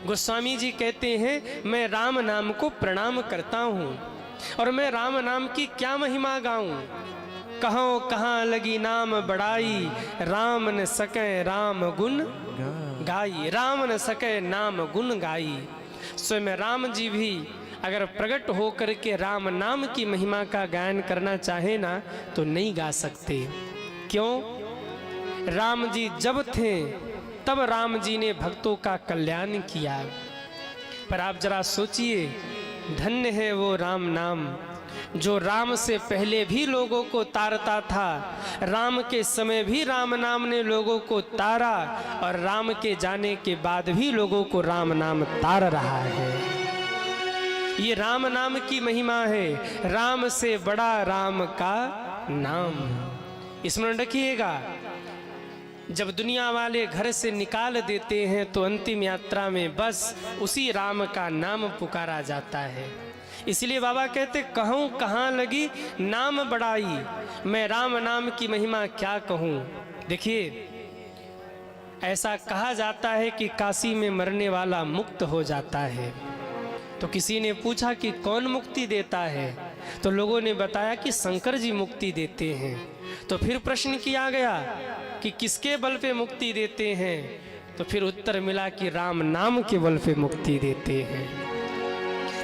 गोस्वामी जी कहते हैं मैं राम नाम को प्रणाम करता हूँ और मैं राम नाम की क्या महिमा गाऊं। कहो कहाँ लगी नाम बड़ाई, राम न सके राम गुण गाई। राम न सके नाम गुण गाई। स्वयं राम जी भी अगर प्रकट होकर के राम नाम की महिमा का गायन करना चाहे ना तो नहीं गा सकते। क्यों? राम जी जब थे तब राम जी ने भक्तों का कल्याण किया। पर आप जरा सोचिए, धन्य है वो राम नाम जो राम से पहले भी लोगों को तारता था, राम के समय भी राम नाम ने लोगों को तारा और राम के जाने के बाद भी लोगों को राम नाम तार रहा है। ये राम नाम की महिमा है। राम से बड़ा राम का नाम। स्मरण रखिएगा, जब दुनिया वाले घर से निकाल देते हैं तो अंतिम यात्रा में बस उसी राम का नाम पुकारा जाता है। इसलिए बाबा कहते कहूँ कहाँ लगी नाम बड़ाई, मैं राम नाम की महिमा क्या कहूँ। देखिए, ऐसा कहा जाता है कि काशी में मरने वाला मुक्त हो जाता है। तो किसी ने पूछा कि कौन मुक्ति देता है, तो लोगों ने बताया कि शंकर जी मुक्ति देते हैं। तो फिर प्रश्न किया गया कि किसके बल पे मुक्ति देते हैं, तो फिर उत्तर मिला कि राम नाम के बल पे मुक्ति देते हैं।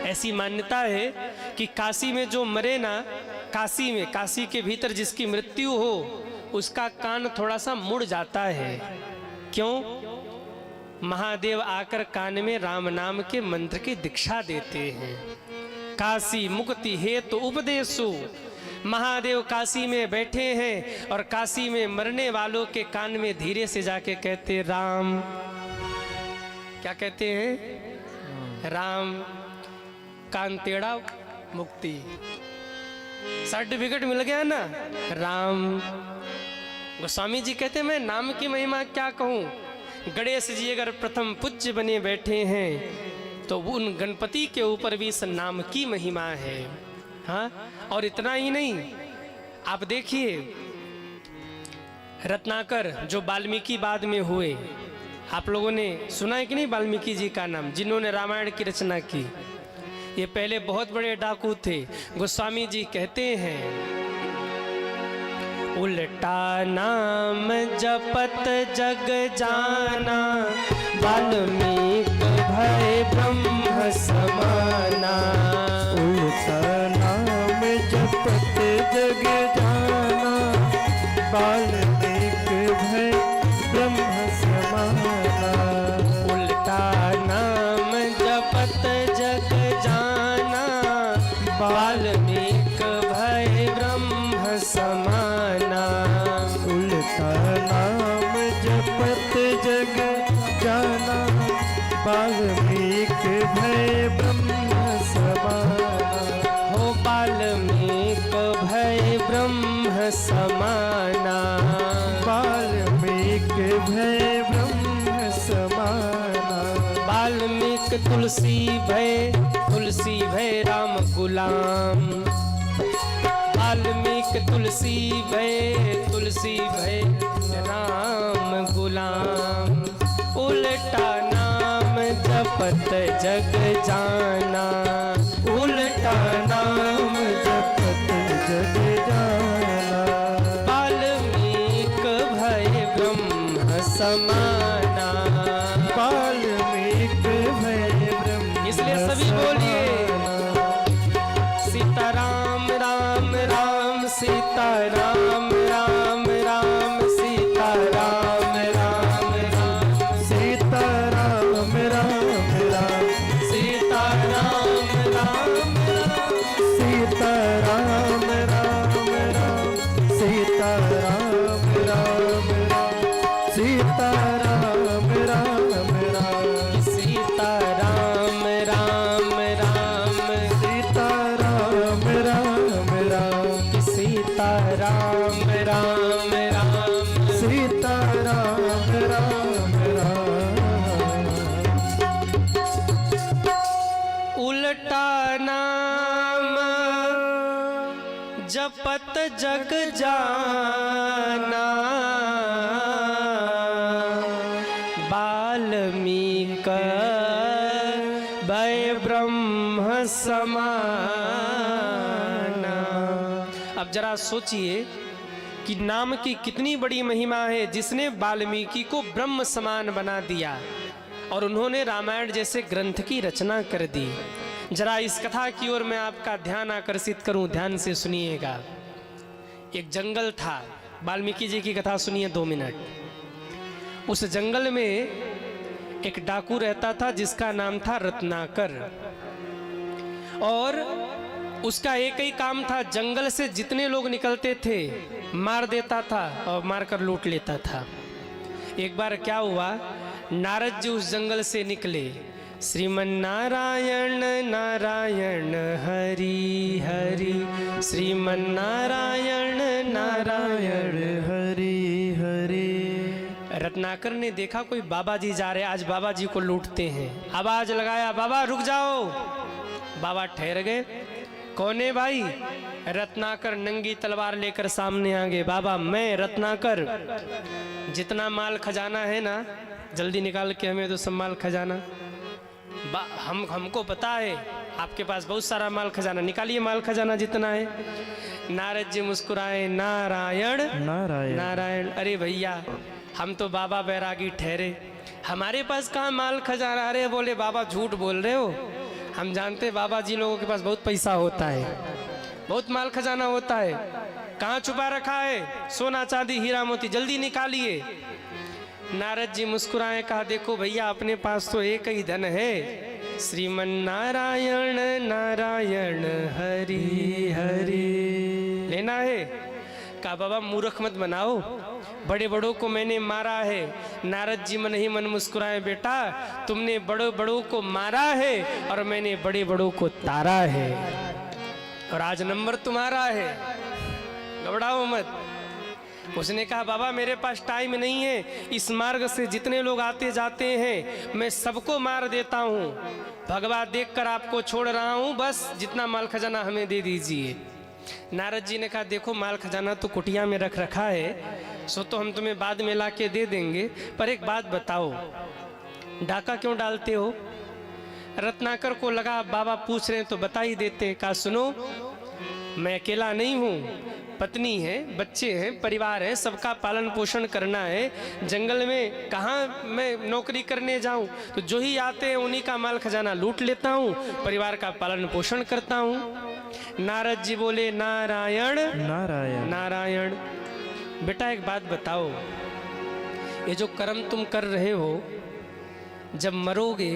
ऐसी मान्यता है कि काशी में जो मरे ना, काशी के भीतर जिसकी मृत्यु हो उसका कान थोड़ा सा मुड़ जाता है। क्यों? महादेव आकर कान में राम नाम के मंत्र की दीक्षा देते हैं। काशी मुक्ति हेतु उपदेशु। महादेव काशी में बैठे हैं और काशी में मरने वालों के कान में धीरे से जाके कहते राम, क्या कहते हैं? राम। कान टेढ़ा, मुक्ति। सर्टिफिकेट मिल गया ना, राम। गोस्वामी जी कहते मैं नाम की महिमा क्या कहूँ। गणेश जी अगर प्रथम पूज्य बने बैठे हैं तो उन गणपति के ऊपर भी इस नाम की महिमा है। हाँ, और इतना ही नहीं, आप देखिए रत्नाकर जो वाल्मीकि बाद में हुए, आप लोगों ने सुना है कि नहीं वाल्मीकि जी का नाम, जिन्होंने रामायण की रचना की। ये पहले बहुत बड़े डाकू थे। गोस्वामी जी कहते हैं उल्टा नाम जपत जग जाना, वाल्मीकि भय ब्रह्म समाना। उल्टा नाम जपत जग जाना, वाल्मीकि भय ब्रह्म समाना। उल्टा नाम जपत जग जाना, वाल्मीकि भय ब्रह्म समाना। उल्टा नाम जपत जग जाना, वाल्मीकि भय ब्रह्म समाना। हो वाल्मीकि भय ब्रह्म समाना। वाल्मीकि भय ब्रह्म समाना। वाल्मीकि तुलसी भय राम गुलाम। वाल्मीकि तुलसी भय राम गुलाम। उल्टा नाम जपत जग जाना, उल्टा नाम जपत जग जाना। वाल्मीकि भय ब्रह्म समाना। वाल्मीकि भय ब्रह्म। इसलिए सभी बोलिए सीताराम राम राम, सीताराम राम राम, सीताराम राम राम, सीताराम राम राम, सीताराम राम राम, सीताराम राम राम, सीताराम राम राम, सीताराम राम राम, सीताराम राम राम, सीताराम राम राम, सीताराम राम राम, सीताराम राम राम। उल्टा नाम जपत जग जाना, वाल्मीकि ब्रह्म समाना। अब जरा सोचिए कि नाम की कितनी बड़ी महिमा है, जिसने वाल्मीकि को ब्रह्म समान बना दिया और उन्होंने रामायण जैसे ग्रंथ की रचना कर दी। जरा इस कथा की ओर मैं आपका ध्यान आकर्षित करूं, ध्यान से सुनिएगा। एक जंगल था, वाल्मीकि जी की कथा सुनिए 2 मिनट। उस जंगल में एक डाकू रहता था जिसका नाम था रत्नाकर, और उसका एक ही काम था, जंगल से जितने लोग निकलते थे मार देता था और मारकर लूट लेता था। एक बार क्या हुआ, नारद जी उस जंगल से निकले, श्रीमन नारायण नारायण हरि हरि, श्रीमन नारायण नारायण हरि हरि। रत्नाकर ने देखा कोई बाबा जी जा रहे, आज बाबा जी को लूटते हैं। आवाज लगाया, बाबा रुक जाओ। बाबा ठहर गए। कौन है भाई? रत्नाकर नंगी तलवार लेकर सामने आ गए। बाबा मैं रत्नाकर, जितना माल खजाना है ना जल्दी निकाल के हमें तो सब माल खजाना। हमको पता है आपके पास बहुत सारा माल खजाना, निकालिए माल खजाना जितना है। नारद जी मुस्कुराए, नारायण नारायण नारायण। अरे भैया हम तो बाबा बैरागी ठहरे, हमारे पास कहाँ माल खजाना। अरे बोले बाबा झूठ बोल रहे हो, हम जानते बाबा जी लोगों के पास बहुत पैसा होता है, बहुत माल खजाना होता है। कहाँ छुपा रखा है सोना चांदी हीरा मोती, जल्दी निकालिए। नारद जी मुस्कुराए, कहा देखो भैया अपने पास तो एक ही धन है, श्रीमन नारायण नारायण हरि हरि लेना है। कहा बाबा मूर्ख मत बनाओ, बड़े बड़ों को मैंने मारा है। नारद जी मन ही मन मुस्कुराए, बेटा तुमने बड़ों बड़ों को मारा है और मैंने बड़े बड़ों को तारा है, और आज नंबर तुम्हारा है, घबराओ मत। उसने कहा बाबा मेरे पास टाइम नहीं है, इस मार्ग से जितने लोग आते जाते हैं मैं सबको मार देता हूँ, भगवा देखकर आपको छोड़ रहा हूँ, बस जितना माल खजाना हमें दे दीजिए। नारद जी ने कहा देखो माल खजाना तो कुटिया में रख रखा है, सो तो हम तुम्हें बाद में ला के दे देंगे, पर एक बात बताओ डाका क्यों डालते हो? रत्नाकर को लगा बाबा पूछ रहे हैं तो बता ही देते। कहा सुनो मैं अकेला नहीं हूँ, पत्नी है, बच्चे हैं, परिवार है, सबका पालन पोषण करना है। जंगल में कहाँ मैं नौकरी करने जाऊं, तो जो ही आते हैं उन्हीं का माल खजाना लूट लेता हूं, परिवार का पालन पोषण करता हूं। नारद जी बोले नारायण नारायण नारायण। बेटा एक बात बताओ, ये जो कर्म तुम कर रहे हो, जब मरोगे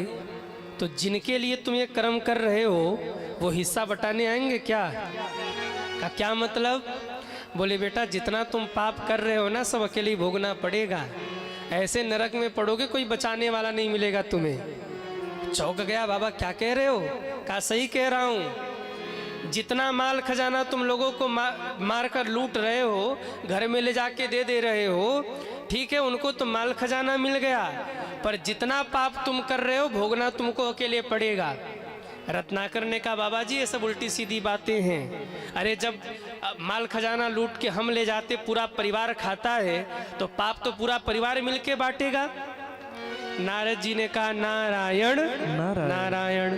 तो जिनके लिए तुम ये कर्म कर रहे हो वो हिस्सा बटाने आएंगे क्या? का क्या मतलब? बोले बेटा जितना तुम पाप कर रहे हो ना सब अकेले ही भोगना पड़ेगा, ऐसे नरक में पड़ोगे कोई बचाने वाला नहीं मिलेगा तुम्हें। चौंक गया बाबा क्या कह रहे हो? कहा सही कह रहा हूँ, जितना माल खजाना तुम लोगों को मार कर लूट रहे हो, घर में ले जाके दे रहे हो, ठीक है उनको तो माल खजाना मिल गया, पर जितना पाप तुम कर रहे हो भोगना तुमको अकेले पड़ेगा। रत्नाकर ने कहा बाबा जी ये सब उल्टी सीधी बातें हैं, अरे जब माल खजाना लूट के हम ले जाते पूरा परिवार खाता है तो पाप तो पूरा परिवार मिलके बांटेगा। नारद जी ने कहा नारायण नारायण नारायण।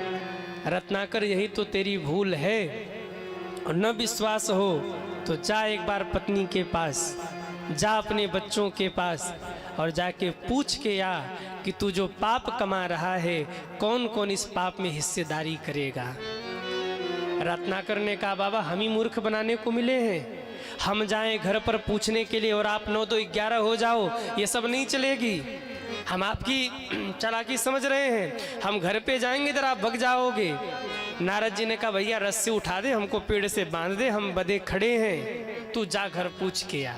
रत्नाकर यही तो तेरी भूल है, और न विश्वास हो तो जा एक बार पत्नी के पास, जा अपने बच्चों के पास और जाके पूछ के आ कि तू जो पाप कमा रहा है कौन कौन इस पाप में हिस्सेदारी करेगा। रत्नाकर ने कहा बाबा हम ही मूर्ख बनाने को मिले हैं, हम जाएं घर पर पूछने के लिए और आप 9 तो 11 हो जाओ, ये सब नहीं चलेगी। हम आपकी चालाकी समझ रहे हैं, हम घर पे जाएंगे इधर आप भग जाओगे। नारद जी ने कहा भैया रस्सी उठा दे, हमको पेड़ से बांध दे, हम बधे खड़े हैं, तू जा घर पूछ के आ।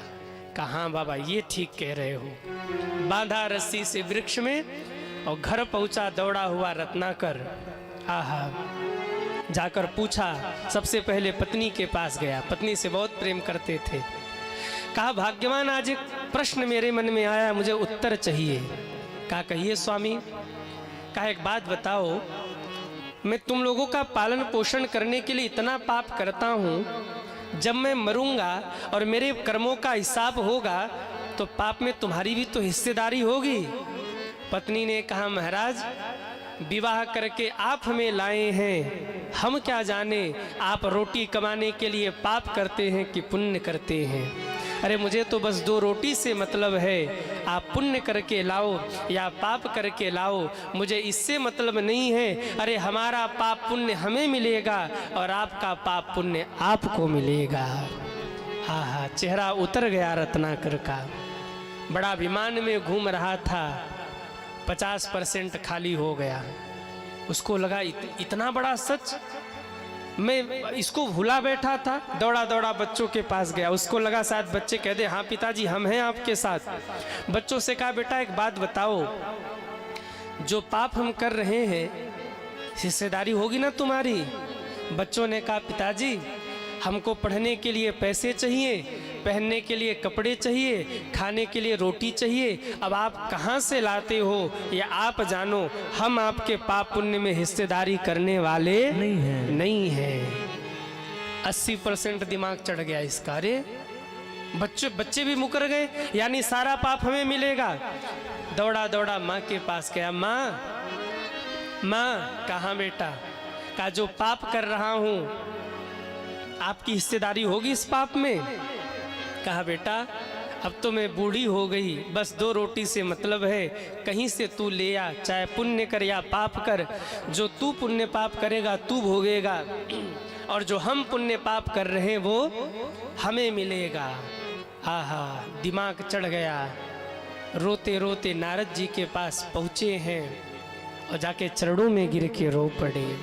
कहा बाबा ये ठीक कह रहे हो। बांधा रस्सी से वृक्ष में और घर पहुंचा दौड़ा हुआ रत्नाकर। आहा, जाकर पूछा, सबसे पहले पत्नी के पास गया, पत्नी से बहुत प्रेम करते थे। कहा भाग्यवान आज एक प्रश्न मेरे मन में आया, मुझे उत्तर चाहिए। कहा कहिए स्वामी। कहा एक बात बताओ, मैं तुम लोगों का पालन पोषण करने के लिए इतना पाप करता हूँ, जब मैं मरूंगा और मेरे कर्मों का हिसाब होगा तो पाप में तुम्हारी भी तो हिस्सेदारी होगी। पत्नी ने कहा महाराज विवाह करके आप हमें लाए हैं, हम क्या जाने आप रोटी कमाने के लिए पाप करते हैं कि पुण्य करते हैं। अरे मुझे तो बस 2 रोटी से मतलब है, आप पुण्य करके लाओ या पाप करके लाओ, मुझे इससे मतलब नहीं है। अरे हमारा पाप पुण्य हमें मिलेगा और आपका पाप पुण्य आपको मिलेगा। हाँ हाँ, चेहरा उतर गया रत्नाकर का। बड़ा विमान में घूम रहा था, 50% खाली हो गया। उसको लगा इतना बड़ा सच, मैं इसको भूला बैठा था। दौड़ा दौड़ा बच्चों के पास गया। उसको लगा शायद बच्चे कह दे हाँ पिताजी हम हैं आपके साथ। बच्चों से कहा बेटा एक बात बताओ, जो पाप हम कर रहे हैं हिस्सेदारी होगी ना तुम्हारी? बच्चों ने कहा पिताजी हमको पढ़ने के लिए पैसे चाहिए, पहनने के लिए कपड़े चाहिए, खाने के लिए रोटी चाहिए। अब आप कहाँ से लाते हो ये आप जानो, हम आपके पाप पुण्य में हिस्सेदारी करने वाले नहीं हैं। 80% दिमाग चढ़ गया इसका। अरे बच्चे भी मुकर गए, यानी सारा पाप हमें मिलेगा। दौड़ा दौड़ा माँ के पास गया। माँ कहाँ बेटा? कहा जो पाप कर रहा हूँ आपकी हिस्सेदारी होगी इस पाप में? कहा बेटा अब तो मैं बूढ़ी हो गई, बस 2 रोटी से मतलब है, कहीं से तू ले आ, चाहे पुण्य कर या पाप कर, जो तू पुण्य पाप करेगा तू भोगेगा और जो हम पुण्य पाप कर रहे हैं वो हमें मिलेगा। आहा, दिमाग चढ़ गया। रोते रोते नारद जी के पास पहुँचे हैं और जाके चरणों में गिर के रो पड़े।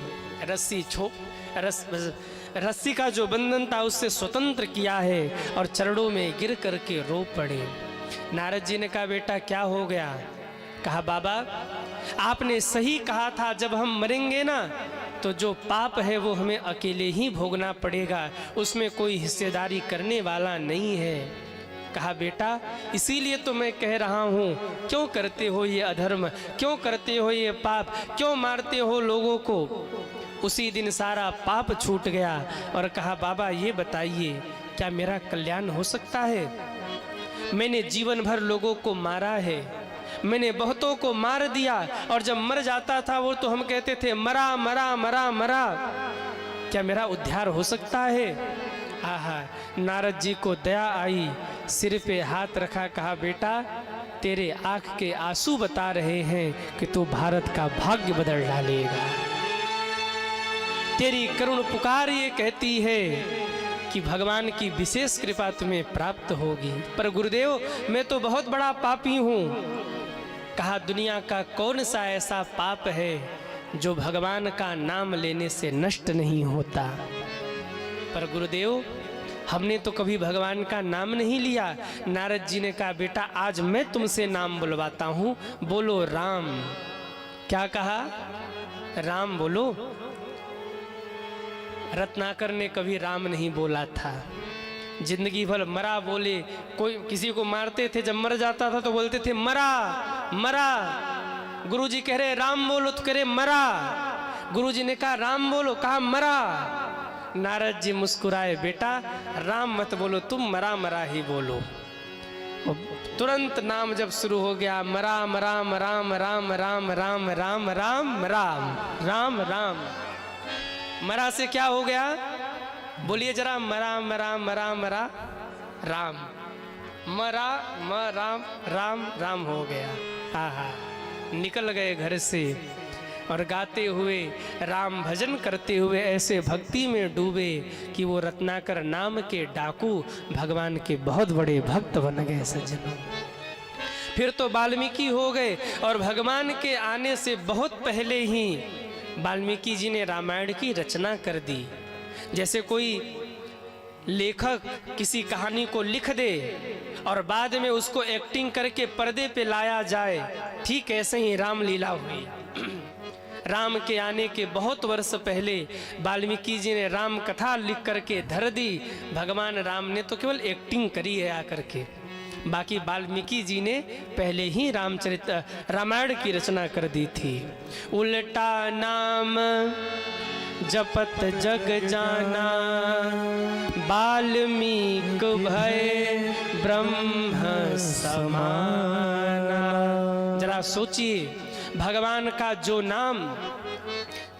रस्सी का जो बंधन था उससे स्वतंत्र किया है और चरणों में गिर करके रो पड़े। नारद जी ने कहा बेटा क्या हो गया? कहा बाबा आपने सही कहा था, जब हम मरेंगे ना तो जो पाप है वो हमें अकेले ही भोगना पड़ेगा, उसमें कोई हिस्सेदारी करने वाला नहीं है। कहा बेटा इसीलिए तो मैं कह रहा हूँ, क्यों करते हो ये अधर्म, क्यों करते हो ये पाप, क्यों मारते हो लोगों को? उसी दिन सारा पाप छूट गया और कहा बाबा ये बताइए क्या मेरा कल्याण हो सकता है? मैंने जीवन भर लोगों को मारा है, मैंने बहुतों को मार दिया और जब मर जाता था वो तो हम कहते थे मरा मरा मरा मरा, क्या मेरा उद्धार हो सकता है? आहा, नारद जी को दया आई, सिर पे हाथ रखा, कहा बेटा तेरे आँख के आंसू बता रहे हैं कि तू भारत का भाग्य बदल डालेगा। तेरी करुण पुकार ये कहती है कि भगवान की विशेष कृपा तुम्हें प्राप्त होगी। पर गुरुदेव मैं तो बहुत बड़ा पापी हूँ। कहा दुनिया का कौन सा ऐसा पाप है जो भगवान का नाम लेने से नष्ट नहीं होता? पर गुरुदेव हमने तो कभी भगवान का नाम नहीं लिया। नारद जी ने कहा बेटा आज मैं तुमसे नाम बुलवाता हूँ, बोलो राम। क्या कहा? राम बोलो। रत्नाकर ने कभी राम नहीं बोला था, जिंदगी भर मरा बोले। कोई किसी को मारते थे, जब मर जाता था तो बोलते थे मरा मरा। गुरुजी कह रहे राम बोलो तो कह रहे मरा। गुरुजी ने कहा राम बोलो, कहा मरा। नारद जी मुस्कुराए, बेटा राम मत बोलो, तुम मरा मरा ही बोलो। तुरंत नाम जब शुरू हो गया, मरा मरा राम राम राम राम राम राम राम राम राम। मरा से क्या हो गया? बोलिए जरा, मरा मरा मरा मरा राम, मरा राम राम राम हो गया। आहा, निकल गए घर से और गाते हुए राम भजन करते हुए ऐसे भक्ति में डूबे कि वो रत्नाकर नाम के डाकू भगवान के बहुत बड़े भक्त बन गए सज्जनों। फिर तो वाल्मीकि हो गए और भगवान के आने से बहुत पहले ही वाल्मीकि जी ने रामायण की रचना कर दी। जैसे कोई लेखक किसी कहानी को लिख दे और बाद में उसको एक्टिंग करके पर्दे पे लाया जाए, ठीक ऐसे ही रामलीला हुई। राम के आने के बहुत वर्ष पहले वाल्मीकि जी ने राम कथा लिख करके धर दी। भगवान राम ने तो केवल एक्टिंग करी है आकर के, बाकी वाल्मीकि जी ने पहले ही रामायण की रचना कर दी थी। उल्टा नाम जपत जग जाना, वाल्मीकि भय ब्रह्म समाना। जरा सोचिए, भगवान का जो नाम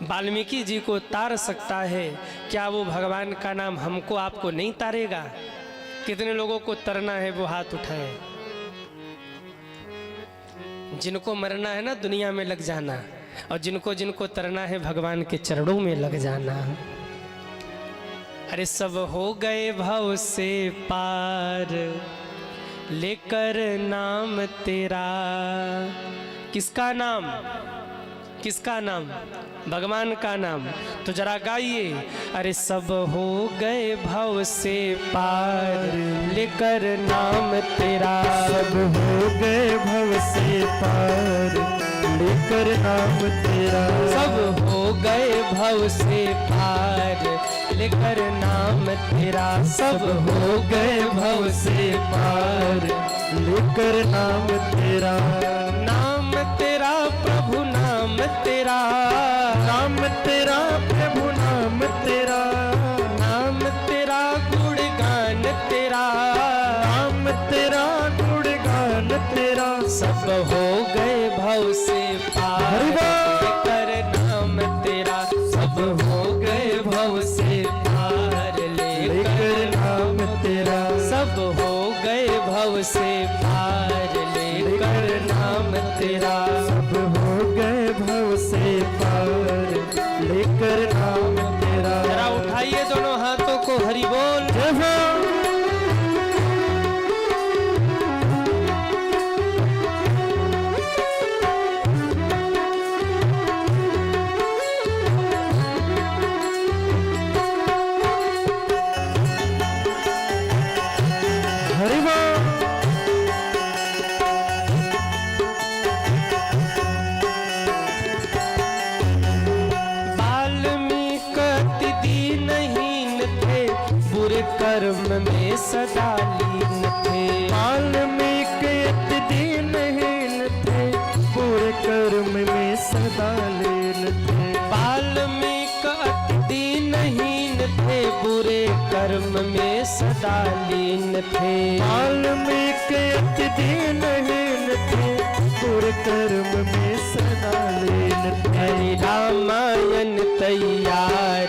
वाल्मीकि जी को तार सकता है, क्या वो भगवान का नाम हमको आपको नहीं तारेगा? कितने लोगों को तरना है वो हाथ उठाएं। जिनको मरना है ना दुनिया में लग जाना, और जिनको जिनको तरना है भगवान के चरणों में लग जाना। अरे सब हो गए भव से पार, लेकर नाम तेरा। किसका नाम? किसका नाम? भगवान का नाम। तो जरा गाइए। अरे सब हो गए भव से पार, लेकर नाम तेरा। सब हो गए भव से पार, लेकर नाम तेरा। सब हो गए भव से पार, लेकर नाम तेरा। सब हो गए भव से पार, लेकर नाम तेरा। नाम तेरा प्रभु नाम तेरा। नाम तेरा प्रभु नाम तेरा। नाम तेरा गुणगान तेरा। नाम तेरा गुणगान तेरा। सब हो गए भव से पार, लेकर नाम तेरा। सब हो गए भव से पार, लेकर नाम तेरा। सब हो गए भव से पार, लेकर नाम तेरा। सब हो गए भव से पार, लेकर नाम तेरा। जरा उठाइए दोनों हाथों को, हरि बोल। जय हो। हरि बोल। वाल्मीकि दीनहीन थे, बुरे कर्म में सदा लीन थे। वाल्मीकि अति दीनहीन थे, बुरे कर्म में सदा लीन थे। वाल्मीकि अति दीनहीन थे, बुरे कर्म में सदा लीन थे। वाल्मीकि अति दीनहीन थे, बुरे कर्म में सदा लीन थे। हरि रामायण तैयार,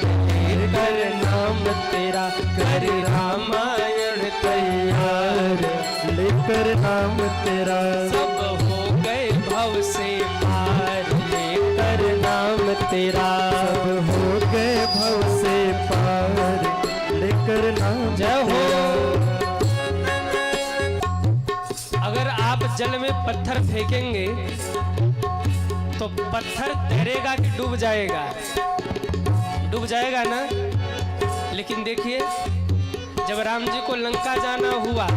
लेकर नाम तेरा। हरि रामायण तैयार, लेकर नाम तेरा। सब हो गए भव से पार, लेकर नाम तेरा। सब हो गए भव से पार, लेकर नाम जय हो। तेरा। अगर आप जल में पत्थर फेंकेंगे तो पत्थर तैरेगा कि डूब जाएगा? डूब जाएगा ना। लेकिन देखिए, जब राम जी को लंका जाना हुआ,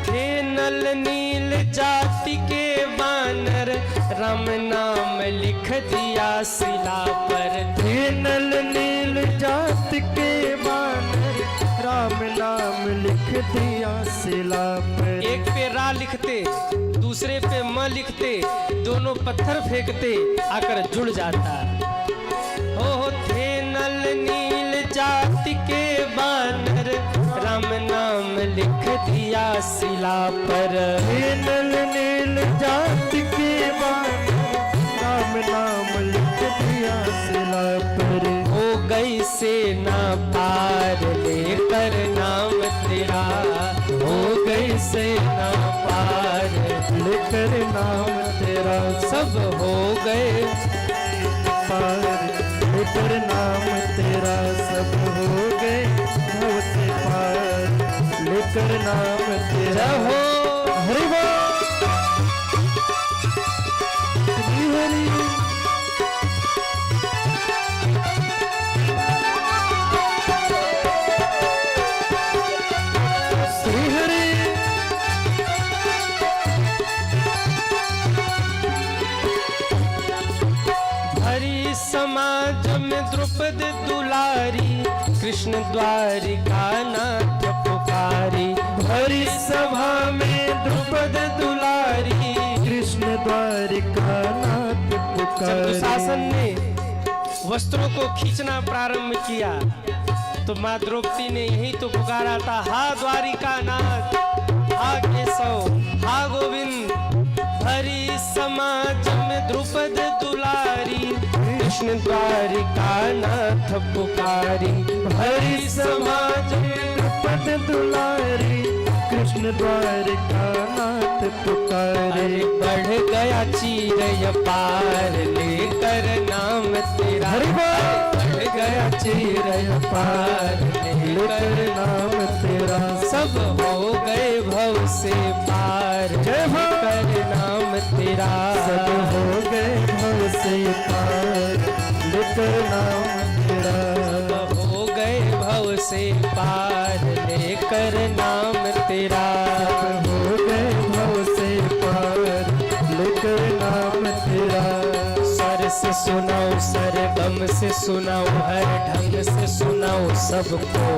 थे नल नील जाति के वानर, राम नाम लिख दिया शिला पर। थे नल नील जात के वानर, राम नाम लिख दिया शिला पर। एक पे रा लिखते, दूसरे पे म लिखते, दोनों पत्थर फेंकते, आकर जुड़ जाता। हो थे नल नील जाति के वानर, राम नाम लिख दिया शिला पर। थे नल नील जात के वानर, राम नाम लिख दिया शिला पर। हो गई सेना पार, लेकर नाम तेरा। हो गई सेना पार, लेकर नाम तेरा। सब हो गए पार, लेकर नाम तेरा। सब हो गए भव से पार, लेकर नाम तेरा। जय हो। हरि बोल। श्री हरि। श्री हरि। हरि समाज में द्रौपदी दुलारी, कृष्ण द्वारिका नाथ पुकारी। हरि सभा में द्रुपद दुलारी, कृष्ण द्वारिका नाथ जब पुकार। दुशासन ने वस्त्रों को खींचना प्रारंभ किया तो माँ द्रौपदी ने यही तो पुकारा था, हा द्वारिका नाथ, हा केशव, हा गोविंद। हरि समाज में द्रुपद दुलारी, कृष्ण द्वारिका नाथ पुकारी। हरि समाज में द्रुपद दुलारी, कृष्ण द्वारिका नाथ पुकारे। बढ़ गया चीर पार लेकर नाम तेरा, बढ़ गया चीर पार लेकर नाम तेरा। सब हो गए भव से पार लेकर नाम तेरा, सब हो गए भव से पार लेकर नाम तेरा। सब हो गए भव से पार लेकर नाम तेरा, सब हो गए भव से पार लेकर नाम तेरा। स्वर से सुनाओ सरगम से सुनाओ हर ढंग से सुनाओ सबको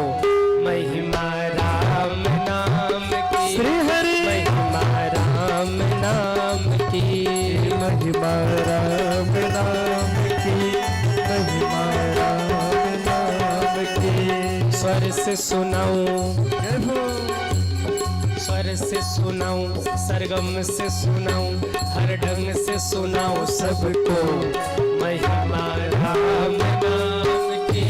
महिमा राम नाम की, श्री हरि महिमा राम नाम की, महिमा राम नाम की, महिमा राम नाम की। स्वर से सुनाओ, जय हो। स्वर से सुनाऊं सरगम से सुनाऊं हर ढंग से सुनाऊं सबको महिमा राम नाम की,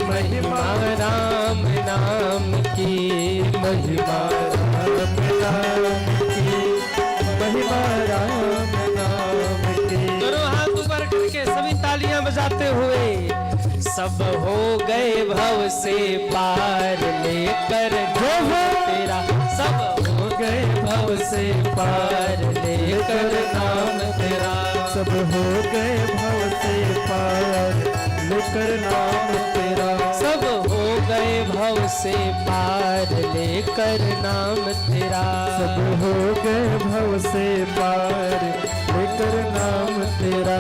महिमा राम नाम की, महिमा राम नाम की, महिमा राम नाम की। दोनों हाथ ऊपर करके सभी तालियां बजाते हुए सब हो गए भव से पार लेकर नाम तेरा, सब हो गए भव से पार लेकर नाम तेरा, सब हो गए भव से पार लेकर नाम तेरा। सब हो गए भव से पार लेकर नाम तेरा, सब हो गए भव से पार लेकर नाम तेरा।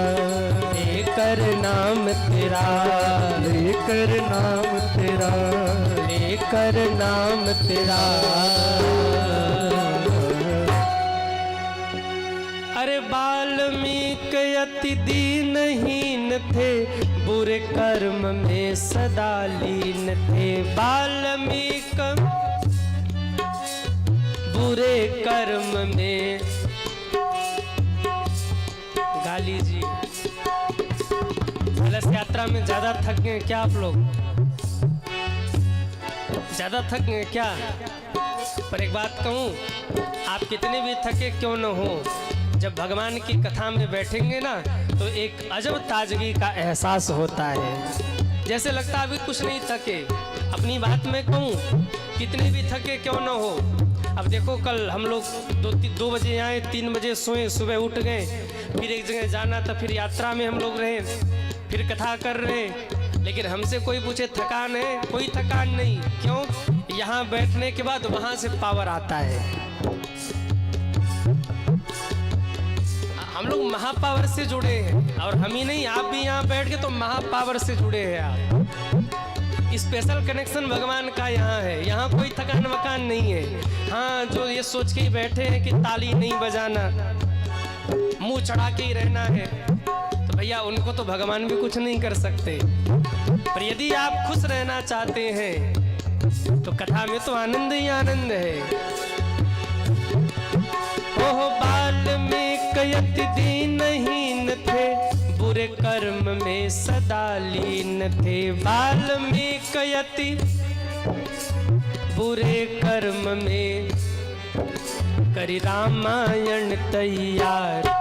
लेकर नाम तेरा, लेकर नाम तेरा, लेकर नाम तेरा। अरे वाल्मीकि अति दीनहीन थे, बुरे कर्म में सदा लीन थे। वाल्मीकि बुरे कर्म में, गाली जी कलश यात्रा में ज्यादा थक गए क्या आप लोग? ज्यादा थक गए क्या? पर एक बात कहूं, आप कितने भी थके क्यों न हो, जब भगवान की कथा में बैठेंगे ना तो एक अजब ताजगी का एहसास होता है, जैसे लगता है अभी कुछ नहीं थके। अपनी बात में कहूं, कितने भी थके क्यों न हो, अब देखो कल हम लोग 2 बजे आए, 3 बजे सोए, सुबह उठ गए, फिर एक जगह जाना था, फिर यात्रा में हम लोग रहे, फिर कथा कर रहे, लेकिन हमसे कोई पूछे थकान है? कोई थकान नहीं। क्यों? यहाँ बैठने के बाद वहां से पावर आता है। हम लोग महापावर से जुड़े हैं, और हम ही नहीं, आप भी यहाँ बैठ के तो महापावर से जुड़े हैं। आप स्पेशल कनेक्शन भगवान का यहाँ है, यहाँ कोई थकान वकान नहीं है। हाँ, जो ये सोच के ही बैठे हैं कि ताली नहीं बजाना, मुंह चढ़ा के ही रहना है, तो भैया उनको तो भगवान भी कुछ नहीं कर सकते। पर यदि आप खुश रहना चाहते हैं तो कथा में तो आनंद ही आनंद है। ओह वाल्मीकि अति दीनहीन थे, बुरे कर्म में सदा लीन थे। वाल्मीकि अति बुरे कर्म में, करी रामायण तैयार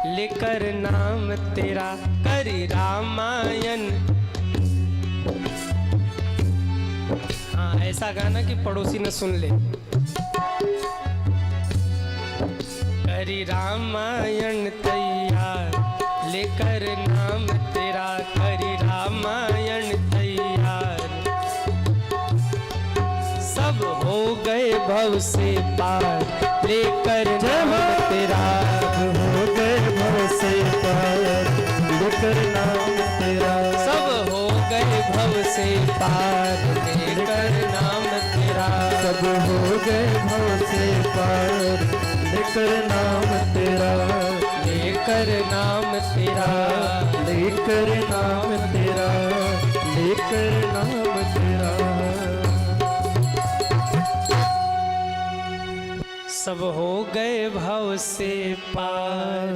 लेकर नाम तेरा, करी रामायण। हाँ, ऐसा गाना कि पड़ोसी न सुन ले। करी रामायण तैयार लेकर नाम तेरा, करी रामायण तैयार। सब हो गए भव से पार लेकर नाम तेरा, हो गए भव से पार लेकर नाम तेरा। सब हो गए भव से पार लेकर नाम तेरा, सब हो गए भव से पार लेकर नाम तेरा, लेकर नाम तेरा, लेकर नाम तेरा, लेकर नाम तेरा। सब हो गए भव से पार,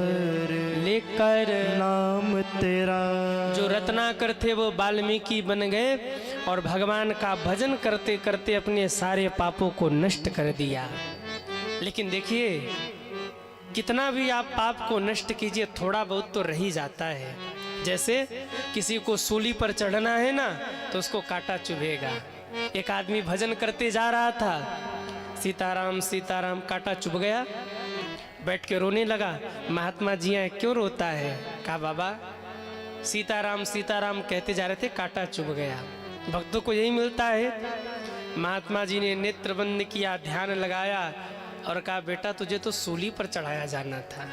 लेकर नाम तेरा। जो रत्नाकर थे वो वाल्मीकि बन गए और भगवान का भजन करते करते अपने सारे पापों को नष्ट कर दिया। लेकिन देखिए, कितना भी आप पाप को नष्ट कीजिए, थोड़ा बहुत तो रह ही जाता है। जैसे किसी को सूली पर चढ़ना है ना, तो उसको कांटा चुभेगा। एक आदमी भजन करते जा रहा था, सीताराम सीताराम, कांटा चुभ गया, बैठ के रोने लगा। महात्मा जी हैं, क्यों रोता है? कहा बाबा सीताराम सीताराम कहते जा रहे थे, कांटा चुभ गया। भक्तों को यही मिलता है। महात्मा जी ने नेत्र बंद किया, ध्यान लगाया और कहा बेटा तुझे तो सूली पर चढ़ाया जाना था।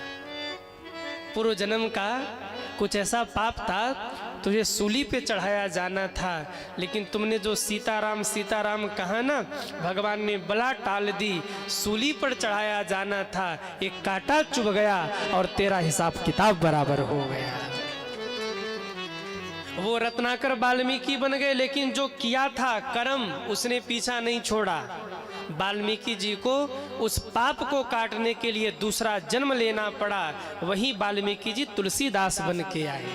पूर्व जन्म का कुछ ऐसा पाप था, तुझे सूली पे चढ़ाया जाना था, लेकिन तुमने जो सीताराम सीताराम कहा ना, भगवान ने बला टाल दी। सूली पर चढ़ाया जाना था, एक कांटा चुभ गया और तेरा हिसाब किताब बराबर हो गया। वो रत्नाकर वाल्मीकि बन गए, लेकिन जो किया था कर्म उसने पीछा नहीं छोड़ा। वाल्मीकि जी को उस पाप को काटने के लिए दूसरा जन्म लेना पड़ा। वही वाल्मीकि जी तुलसीदास बन के आए।